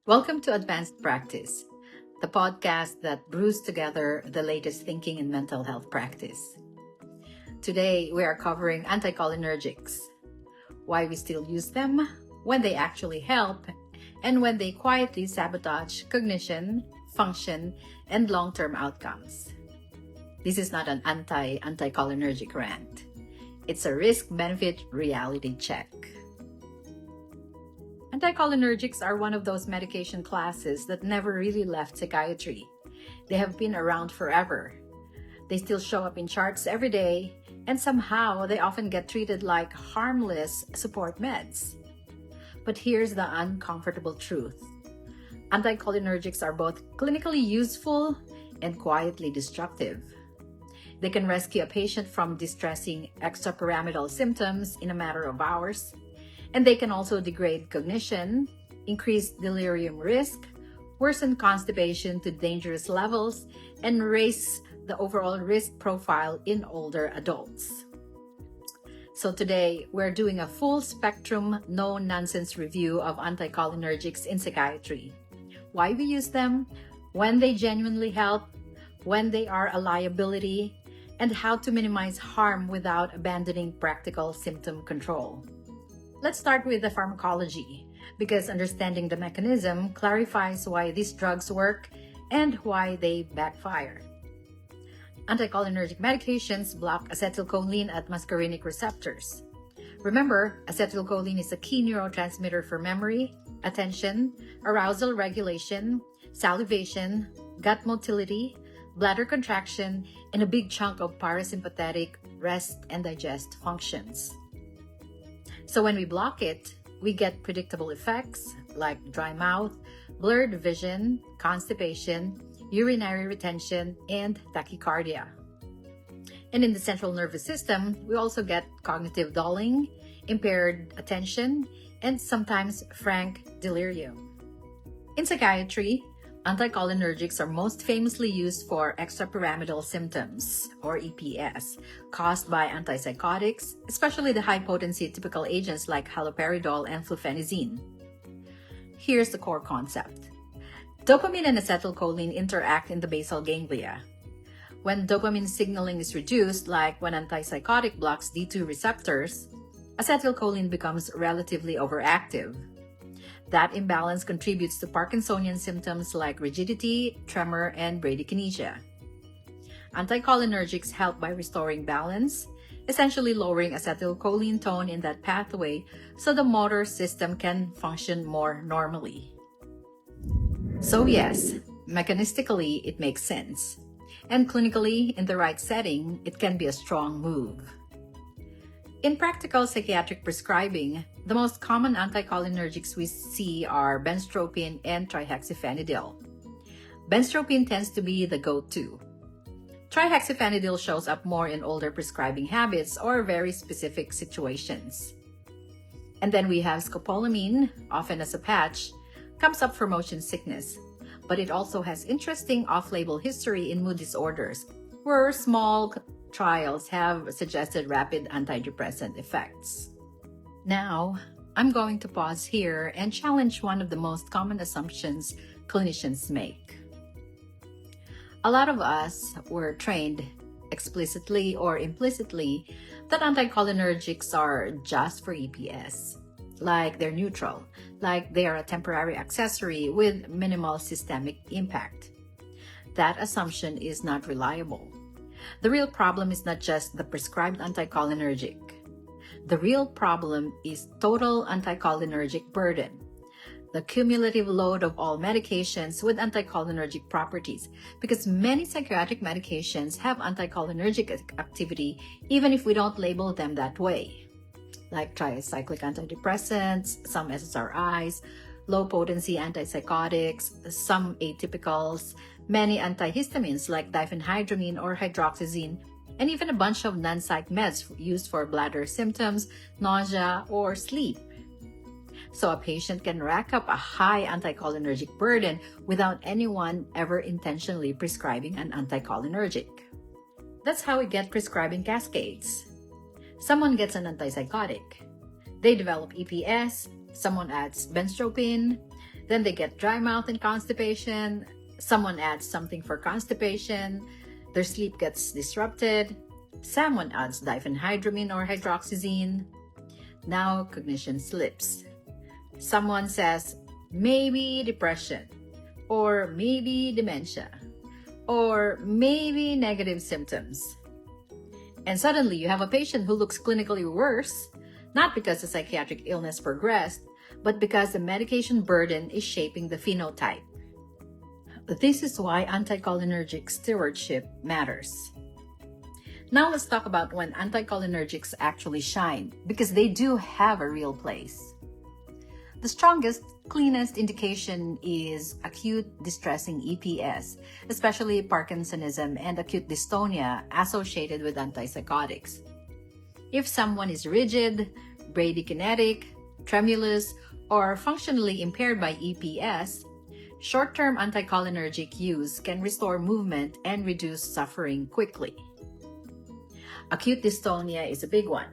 Welcome to Advanced Practice, the podcast that brews together the latest thinking in mental health practice. Today, we are covering anticholinergics, why we still use them, when they actually help, and when they quietly sabotage cognition, function, and long-term outcomes. This is not an anti-anticholinergic rant. It's a risk-benefit reality check. Anticholinergics are one of those medication classes that never really left psychiatry. They have been around forever. They still show up in charts every day, and somehow they often get treated like harmless support meds. But here's the uncomfortable truth. Anticholinergics are both clinically useful and quietly destructive. They can rescue a patient from distressing extrapyramidal symptoms in a matter of hours, and they can also degrade cognition, increase delirium risk, worsen constipation to dangerous levels, and raise the overall risk profile in older adults. So today, we're doing a full spectrum, no-nonsense review of anticholinergics in psychiatry. Why we use them, when they genuinely help, when they are a liability, and how to minimize harm without abandoning practical symptom control. Let's start with the pharmacology, because understanding the mechanism clarifies why these drugs work and why they backfire. Anticholinergic medications block acetylcholine at muscarinic receptors. Remember, acetylcholine is a key neurotransmitter for memory, attention, arousal regulation, salivation, gut motility, bladder contraction, and a big chunk of parasympathetic rest and digest functions. So when we block it, we get predictable effects like dry mouth, blurred vision, constipation, urinary retention, and tachycardia. And in the central nervous system, we also get cognitive dulling, impaired attention, and sometimes frank delirium. In psychiatry, anticholinergics are most famously used for extrapyramidal symptoms, or EPS, caused by antipsychotics, especially the high-potency typical agents like haloperidol and fluphenazine. Here's the core concept. Dopamine and acetylcholine interact in the basal ganglia. When dopamine signaling is reduced, like when antipsychotic blocks D2 receptors, acetylcholine becomes relatively overactive. That imbalance contributes to Parkinsonian symptoms like rigidity, tremor, and bradykinesia. Anticholinergics help by restoring balance, essentially lowering acetylcholine tone in that pathway so the motor system can function more normally. So yes, mechanistically it makes sense. And clinically, in the right setting, it can be a strong move. In practical psychiatric prescribing, the most common anticholinergics we see are benztropine and trihexyphenidyl. Benztropine tends to be the go-to. Trihexyphenidyl shows up more in older prescribing habits or very specific situations. And then we have scopolamine, often as a patch, comes up for motion sickness, but it also has interesting off-label history in mood disorders, where small trials have suggested rapid antidepressant effects. Now, I'm going to pause here and challenge one of the most common assumptions clinicians make. A lot of us were trained, explicitly or implicitly, that anticholinergics are just for EPS, like they're neutral, like they are a temporary accessory with minimal systemic impact. That assumption is not reliable. The real problem is not just the prescribed anticholinergic. The real problem is total anticholinergic burden, the cumulative load of all medications with anticholinergic properties, because many psychiatric medications have anticholinergic activity even if we don't label them that way, like tricyclic antidepressants, some SSRIs, low-potency antipsychotics, some atypicals, many antihistamines like diphenhydramine or hydroxyzine, and even a bunch of non-psych meds used for bladder symptoms, nausea, or sleep. So a patient can rack up a high anticholinergic burden without anyone ever intentionally prescribing an anticholinergic. That's how we get prescribing cascades. Someone gets an antipsychotic. They develop EPS, someone adds benztropine, Then they get dry mouth and constipation. Someone adds something for constipation. Their sleep gets disrupted. Someone adds diphenhydramine or hydroxyzine. Now cognition slips. Someone says, maybe depression, or maybe dementia, or maybe negative symptoms. And suddenly you have a patient who looks clinically worse, not because the psychiatric illness progressed, but because the medication burden is shaping the phenotype. This is why anticholinergic stewardship matters. Now let's talk about when anticholinergics actually shine, because they do have a real place. The strongest, cleanest indication is acute distressing EPS, especially Parkinsonism and acute dystonia associated with antipsychotics. If someone is rigid, bradykinetic, tremulous, or functionally impaired by EPS, short-term anticholinergic use can restore movement and reduce suffering quickly. Acute dystonia is a big one.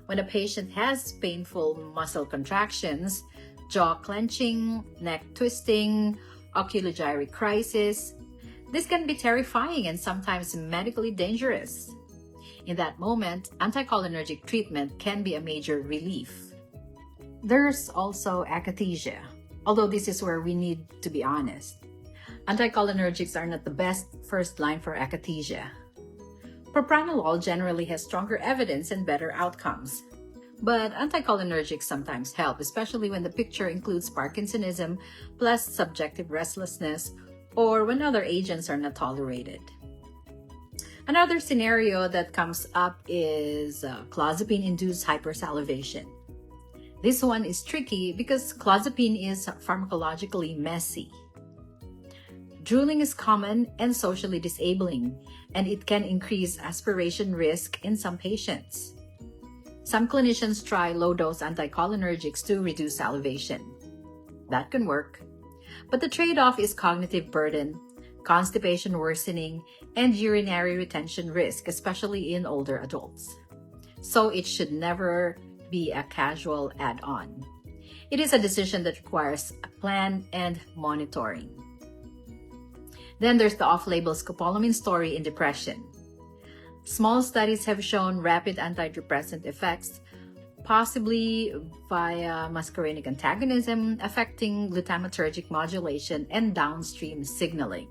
When a patient has painful muscle contractions, jaw clenching, neck twisting, oculogyric crisis, this can be terrifying and sometimes medically dangerous. In that moment, anticholinergic treatment can be a major relief. There's also akathisia, although this is where we need to be honest. Anticholinergics are not the best first line for akathisia. Propranolol generally has stronger evidence and better outcomes. But anticholinergics sometimes help, especially when the picture includes Parkinsonism plus subjective restlessness or when other agents are not tolerated. Another scenario that comes up is clozapine-induced hypersalivation. This one is tricky because clozapine is pharmacologically messy. Drooling is common and socially disabling, and it can increase aspiration risk in some patients. Some clinicians try low-dose anticholinergics to reduce salivation. That can work. But the trade-off is cognitive burden, constipation worsening, and urinary retention risk, especially in older adults. So it should never be a casual add-on. It is a decision that requires a plan and monitoring. Then there's the off-label scopolamine story in depression. Small studies have shown rapid antidepressant effects, possibly via muscarinic antagonism, affecting glutamatergic modulation and downstream signaling.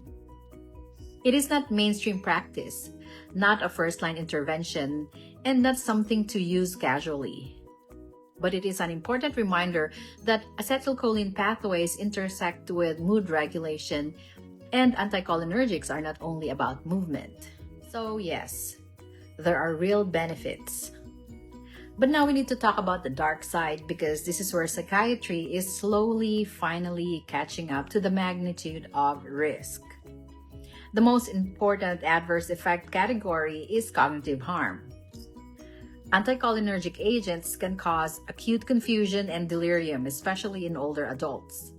It is not mainstream practice, not a first-line intervention, and not something to use casually. But it is an important reminder that acetylcholine pathways intersect with mood regulation, and anticholinergics are not only about movement. So yes, there are real benefits. But now we need to talk about the dark side, because this is where psychiatry is slowly, finally catching up to the magnitude of risk. The most important adverse effect category is cognitive harm. Anticholinergic agents can cause acute confusion and delirium, especially in older adults.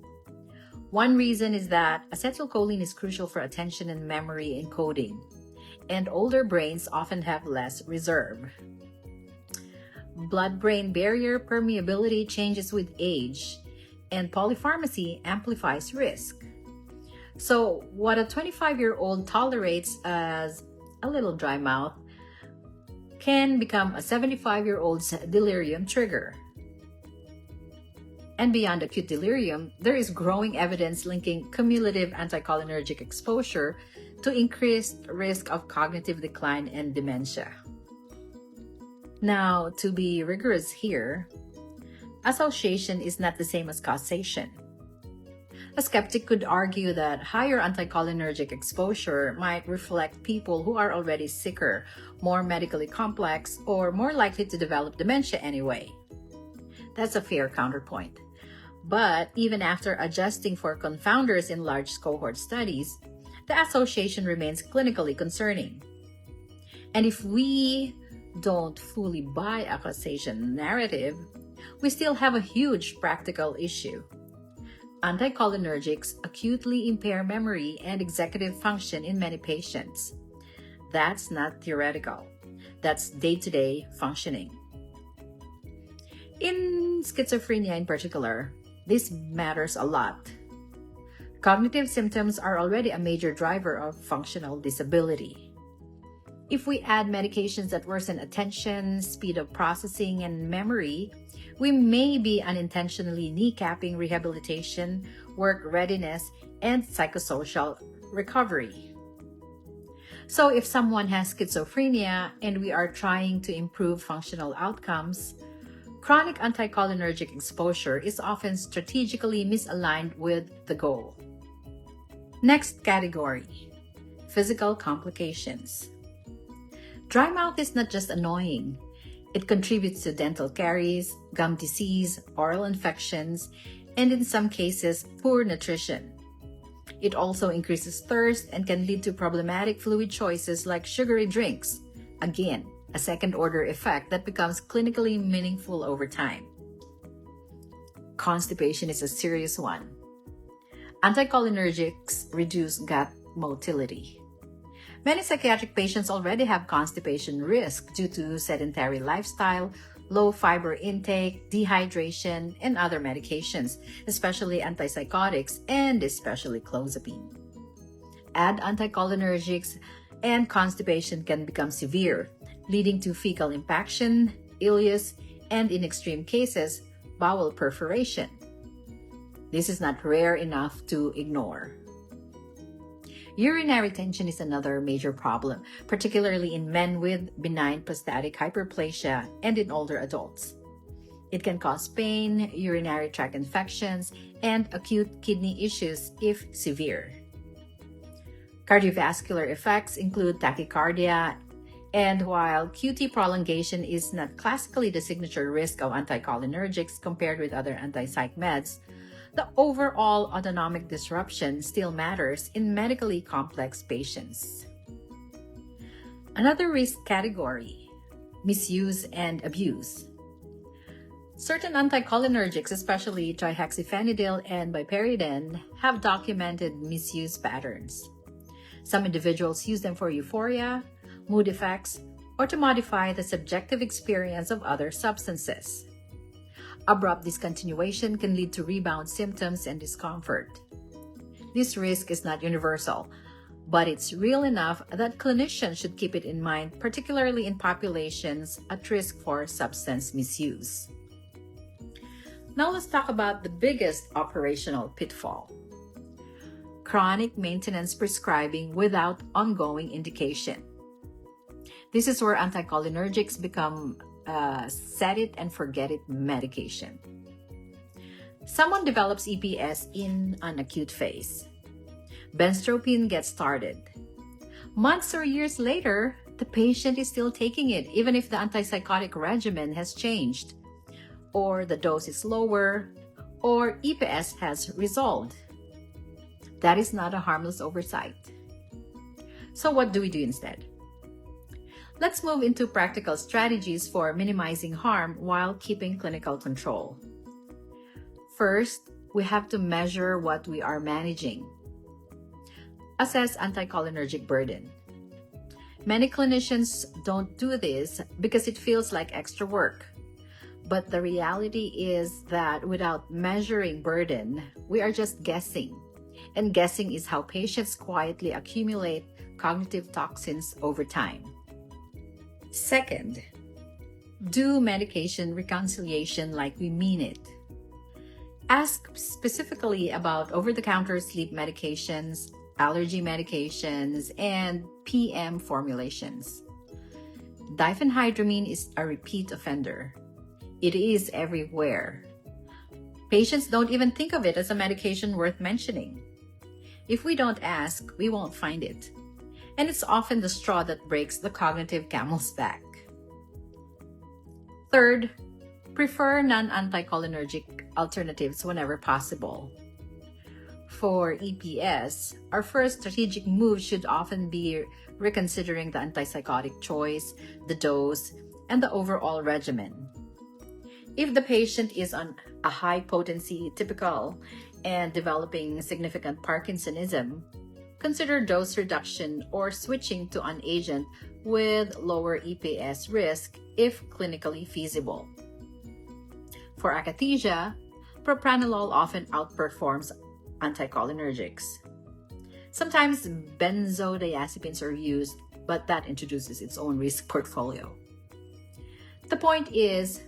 One reason is that acetylcholine is crucial for attention and memory encoding, and older brains often have less reserve. Blood-brain barrier permeability changes with age, and polypharmacy amplifies risk. So what a 25-year-old tolerates as a little dry mouth can become a 75-year-old's delirium trigger. And beyond acute delirium, there is growing evidence linking cumulative anticholinergic exposure to increased risk of cognitive decline and dementia. Now, to be rigorous here, association is not the same as causation. A skeptic could argue that higher anticholinergic exposure might reflect people who are already sicker, more medically complex, or more likely to develop dementia anyway. That's a fair counterpoint. But even after adjusting for confounders in large cohort studies, the association remains clinically concerning. And if we don't fully buy a causation narrative, we still have a huge practical issue. Anticholinergics acutely impair memory and executive function in many patients. That's not theoretical. That's day-to-day functioning. In schizophrenia in particular, This matters a lot. Cognitive symptoms are already a major driver of functional disability. If we add medications that worsen attention, speed of processing, and memory, we may be unintentionally kneecapping rehabilitation, work readiness, and psychosocial recovery. So if someone has schizophrenia and we are trying to improve functional outcomes, chronic anticholinergic exposure is often strategically misaligned with the goal. Next category, physical complications. Dry mouth is not just annoying. It contributes to dental caries, gum disease, oral infections, and in some cases, poor nutrition. It also increases thirst and can lead to problematic fluid choices like sugary drinks. Again, a second-order effect that becomes clinically meaningful over time. Constipation is a serious one. Anticholinergics reduce gut motility. Many psychiatric patients already have constipation risk due to sedentary lifestyle, low fiber intake, dehydration, and other medications, especially antipsychotics and especially clozapine. Add anticholinergics and constipation can become severe, leading to fecal impaction, ileus, and in extreme cases, bowel perforation. This is not rare enough to ignore. Urinary retention is another major problem, particularly in men with benign prostatic hyperplasia and in older adults. It can cause pain, urinary tract infections, and acute kidney issues if severe. Cardiovascular effects include tachycardia, and while QT prolongation is not classically the signature risk of anticholinergics compared with other antipsych meds, the overall autonomic disruption still matters in medically complex patients. Another risk category, misuse and abuse. Certain anticholinergics, especially trihexyphenidyl and piperidine, have documented misuse patterns. Some individuals use them for euphoria, mood effects, or to modify the subjective experience of other substances. Abrupt discontinuation can lead to rebound symptoms and discomfort. This risk is not universal, but it's real enough that clinicians should keep it in mind, particularly in populations at risk for substance misuse. Now let's talk about the biggest operational pitfall: chronic maintenance prescribing without ongoing indication. This is where anticholinergics become set it and forget it medication. Someone develops EPS in an acute phase. Benztropine gets started. Months or years later, the patient is still taking it, even if the antipsychotic regimen has changed, or the dose is lower, or EPS has resolved. That is not a harmless oversight. So what do we do instead? Let's move into practical strategies for minimizing harm while keeping clinical control. First, we have to measure what we are managing. Assess anticholinergic burden. Many clinicians don't do this because it feels like extra work. But the reality is that without measuring burden, we are just guessing. And guessing is how patients quietly accumulate cognitive toxins over time. Second, do medication reconciliation like we mean it. Ask specifically about over-the-counter sleep medications, allergy medications, and PM formulations. Diphenhydramine is a repeat offender. It is everywhere. Patients don't even think of it as a medication worth mentioning. If we don't ask, we won't find it. And it's often the straw that breaks the cognitive camel's back. Third, prefer non-anticholinergic alternatives whenever possible. For EPS, our first strategic move should often be reconsidering the antipsychotic choice, the dose, and the overall regimen. If the patient is on a high-potency typical and developing significant Parkinsonism, consider dose reduction or switching to an agent with lower EPS risk if clinically feasible. For akathisia, Propranolol often outperforms anticholinergics. Sometimes benzodiazepines are used, but that introduces its own risk portfolio. The point is,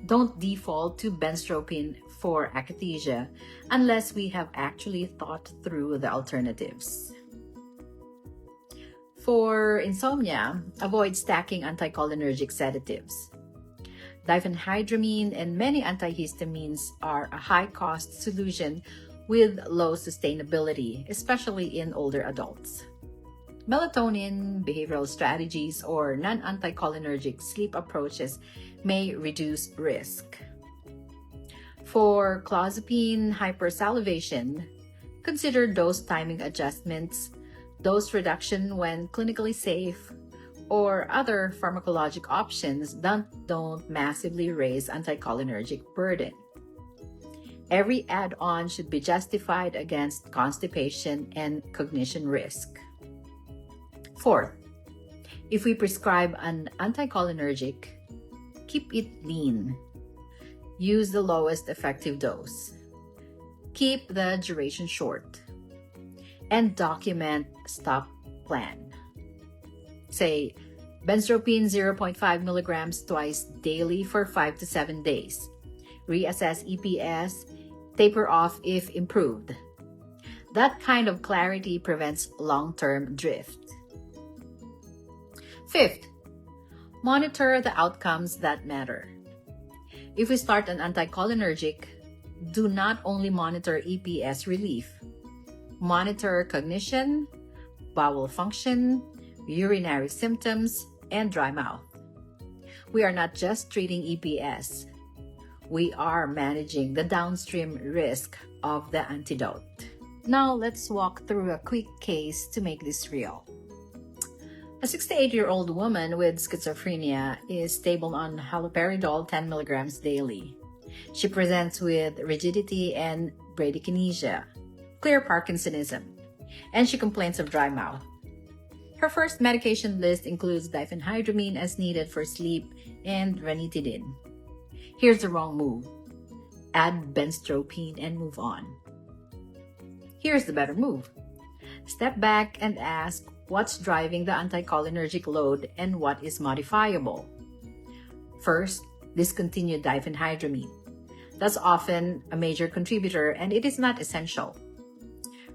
don't default to benztropine for akathisia unless we have actually thought through the alternatives. For insomnia, avoid stacking anticholinergic sedatives. Diphenhydramine and many antihistamines are a high-cost solution with low sustainability, especially in older adults. Melatonin, behavioral strategies, or non-anticholinergic sleep approaches may reduce risk. For clozapine hypersalivation, consider dose timing adjustments, dose reduction when clinically safe, or other pharmacologic options that don't massively raise anticholinergic burden. Every add-on should be justified against constipation and cognition risk. Fourth, if we prescribe an anticholinergic, keep it lean. Use the lowest effective dose. Keep the duration short. And document stop plan. Say, benztropine 0.5 milligrams twice daily for 5 to 7 days. Reassess EPS, taper off if improved. That kind of clarity prevents long-term drift. Fifth, monitor the outcomes that matter. If we start an anticholinergic, do not only monitor EPS relief. Monitor cognition, bowel function, urinary symptoms, and dry mouth. We are not just treating EPS. We are managing the downstream risk of the antidote. Now let's walk through a quick case to make this real. A 68-year-old woman with schizophrenia is stable on haloperidol 10 milligrams daily. She presents with rigidity and bradykinesia, clear Parkinsonism, and she complains of dry mouth. Her first medication list includes diphenhydramine as needed for sleep and ranitidine. Here's the wrong move. Add benztropine and move on. Here's the better move. Step back and ask what's driving the anticholinergic load and what is modifiable. First, discontinue diphenhydramine. That's often a major contributor and it is not essential.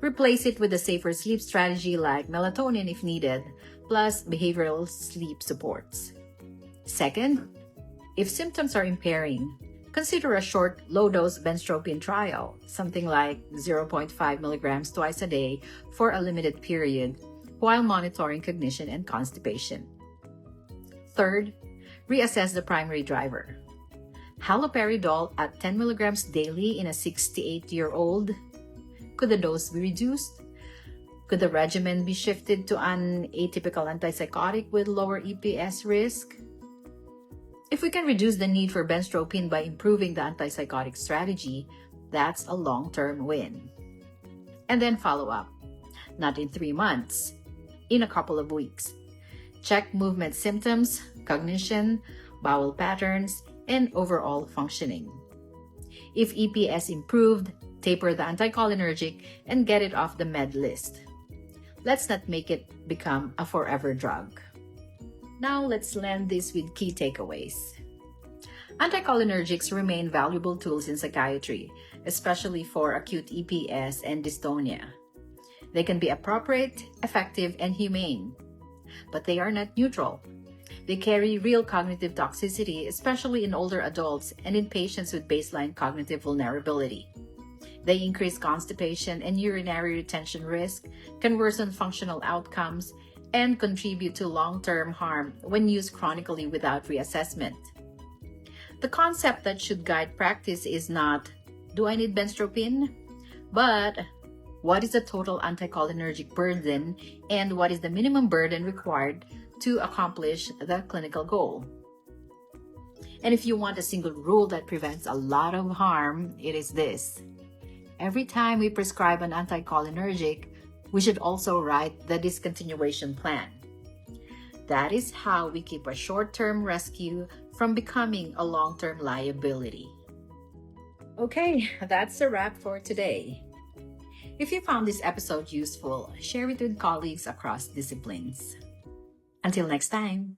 Replace it with a safer sleep strategy like melatonin if needed, plus behavioral sleep supports. Second, if symptoms are impairing, consider a short low-dose benztropine trial, something like 0.5 milligrams twice a day for a limited period, while monitoring cognition and constipation. Third, reassess the primary driver. Haloperidol at 10 milligrams daily in a 68-year-old. Could the dose be reduced? Could the regimen be shifted to an atypical antipsychotic with lower EPS risk? If we can reduce the need for benztropine by improving the antipsychotic strategy, that's a long-term win. And then follow up. Not in 3 months, in a couple of weeks. Check movement symptoms, cognition, bowel patterns, and overall functioning. If EPS improved, taper the anticholinergic and get it off the med list. Let's not make it become a forever drug. Now let's land this with key takeaways. Anticholinergics remain valuable tools in psychiatry, especially for acute EPS and dystonia. They can be appropriate, effective, and humane, but they are not neutral. They carry real cognitive toxicity, especially in older adults and in patients with baseline cognitive vulnerability. They increase constipation and urinary retention risk, can worsen functional outcomes, and contribute to long-term harm when used chronically without reassessment. The concept that should guide practice is not, do I need benztropine? But, what is the total anticholinergic burden and what is the minimum burden required to accomplish the clinical goal? And if you want a single rule that prevents a lot of harm, it is this. Every time we prescribe an anticholinergic, we should also write the discontinuation plan. That is how we keep a short-term rescue from becoming a long-term liability. Okay, that's a wrap for today. If you found this episode useful, share it with colleagues across disciplines. Until next time.